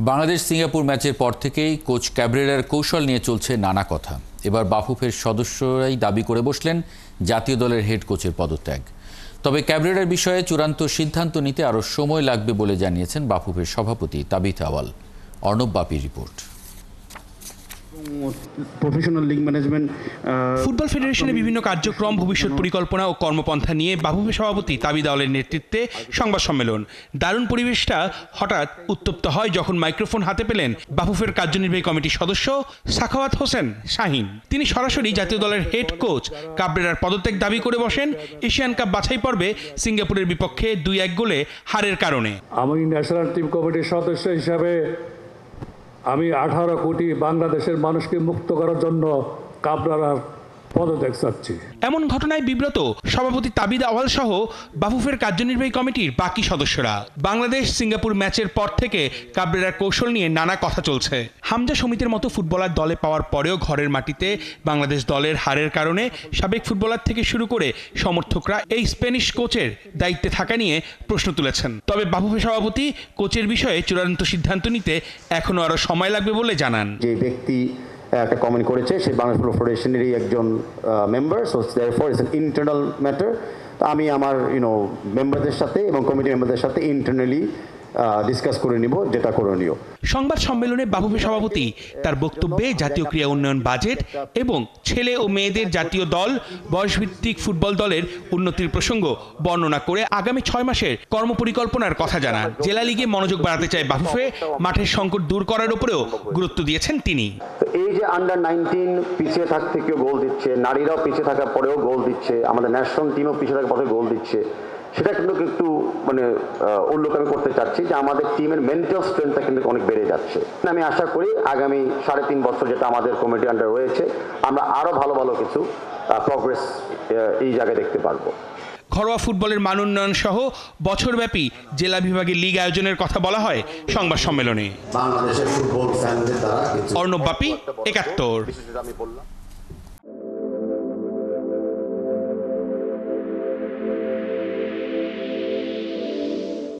Bangladesh Singapore ম্যাচের পর থেকেই কোচ ক্যাব্রেরার কৌশল নিয়ে চলছে নানা কথা। এবার বাফুফের সদস্যরাই দাবি করে বসলেন জাতীয় দলের হেড কোচের পদত্যাগ। তবে ক্যাব্রেরার বিষয়ে চূড়ান্ত সিদ্ধান্ত নিতে আরও সময় লাগবে বলে জানিয়েছেন বাফুফের সভাপতি তাবিথ আওয়াল। অর্ণব বাপির রিপোর্ট। প্রফেশনাল লিগ ম্যানেজমেন্ট ফুটবল ফেডারেশনের বিভিন্ন কার্যক্রম, ভবিষ্যৎ পরিকল্পনা ও কর্মপন্থা নিয়ে বাফুফের সভাপতি তাবিথ আওয়ালের নেতৃত্বে সংবাদ সম্মেলন। দারুণ পরিবেশটা হঠাৎ উত্তপ্ত হয় যখন মাইক্রোফোন হাতে পেলেন বাফুফের কার্যনির্বাহী কমিটির সদস্য সাখাওয়াত হোসেন শাহিন। তিনি সরাসরি জাতীয় দলের হেড কোচ ক্যাব্রেরার পদত্যাগ দাবি করে বসেন এশিয়ান কাপ বাছাই পর্বে সিঙ্গাপুরের বিপক্ষে 2-1 গোলে হারের কারণে। আমি ন্যাশনাল টিম কমিটির সদস্য হিসাবে আমি 18 কোটি বাংলাদেশের মানুষকে মুক্ত করার জন্য ক্যাব্রেরার পদত্যাগ চাচ্ছি। এমন ঘটনায় বিব্রত সভাপতি তাবিথ আওয়াল সহ বাফুফের কার্যনির্বাহী কমিটির বাকি সদস্যরা। বাংলাদেশ সিঙ্গাপুর ম্যাচের পর থেকে ক্যাব্রেরার কৌশল নিয়ে নানা কথা চলছে। হামজা সমিতির মতো ফুটবলার দলে পাওয়ার পরেও ঘরের মাটিতে বাংলাদেশ দলের হারের কারণে সাবেক ফুটবলার থেকে শুরু করে সমর্থকরা এই স্প্যানিশ কোচের দায়িত্বে থাকা নিয়ে প্রশ্ন তুলেছেন। তবে বাফুফের সভাপতি কোচের বিষয়ে চূড়ান্ত সিদ্ধান্ত নিতে এখনো আরো সময় লাগবে বলে জানান। যে ব্যক্তি একটা কমেন্ট করেছে সে বাংলাদেশ ফুটবল ফেডারেশনেরই একজন member, so therefore it's an internal matter. আমি আমার মেম্বারদের সাথে এবং কমিটি মেম্বারদের সাথে ইন্টারনালি ডিসকাস করে নিব যেটা করণীয়। সংবাদ সম্মেলনে বাফুফের সভাপতি তার বক্তব্যে জাতীয় ক্রীড়া উন্নয়ন বাজেট এবং ছেলে ও মেয়েদের জাতীয় দল, বয়সভিত্তিক ফুটবল দলের উন্নতির প্রসঙ্গ বর্ণনা করে আগামী 6 মাসের কর্মপরিকল্পনার কথা জানান। জেলা লিগে মনোযোগ বাড়াতে চায় বাফুফে, মাঠের সংকট দূর করার উপরেও গুরুত্ব দিয়েছেন তিনি। এই যে আন্ডার 19 পিছিয়ে থাকতে কেউ গোল দিচ্ছে, নারীরাও পিছিয়ে থাকার পরেও গোল দিচ্ছে, আমাদের ন্যাশনাল টিমও পিছিয়ে থাকার পরে গোল দিচ্ছে, সেটা কিন্তু একটু উল্লেখ আমি করতে চাচ্ছি যে আমাদের টিমের মেন্টাল স্ট্রেংথটা কিন্তু অনেক বেড়ে যাচ্ছে। আমি আশা করি আগামী 3.5 বছর যেটা আমাদের কমিটি আন্ডার রয়েছে আমরা আরো ভালো ভালো কিছু প্রগ্রেস এই জায়গায় দেখতে পারবো। ঘরোয়া ফুটবলের মান উন্নয়ন সহ বছরব্যাপী জেলা বিভাগে লিগ আয়োজনের কথা বলা হয় সংবাদ সম্মেলনে। বাংলাদেশের ফুটবল ফ্যানদের দ্বারা অর্ণব বাপি, 71।